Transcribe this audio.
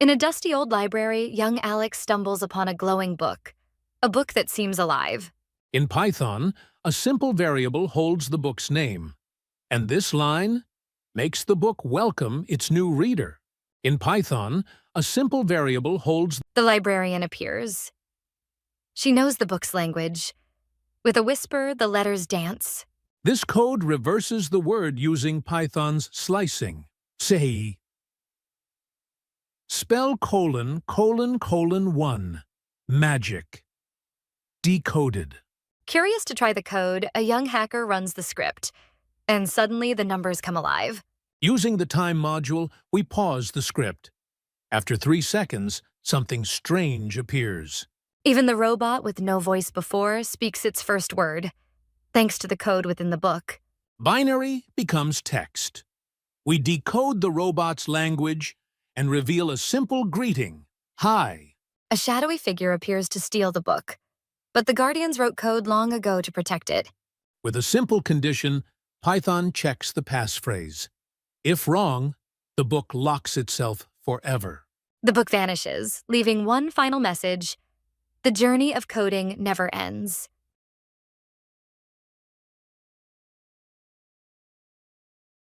In a dusty old library, young Alex stumbles upon a glowing book, a book that seems alive. In Python, a simple variable holds the book's name, and this line makes the book welcome its new reader. In Python, a simple variable holds. The librarian appears. She knows the book's language. With a whisper, the letters dance. This code reverses the word using Python's slicing. Say, spell : 1, magic. Decoded. Curious to try the code, a young hacker runs the script, and suddenly the numbers come alive. Using the time module, we pause the script. After 3 seconds, something strange appears. Even the robot with no voice before speaks its first word, thanks to the code within the book. Binary becomes text. We decode the robot's language and reveal a simple greeting, hi. A shadowy figure appears to steal the book, but the Guardians wrote code long ago to protect it. With a simple condition, Python checks the passphrase. If wrong, the book locks itself forever. The book vanishes, leaving one final message: the journey of coding never ends.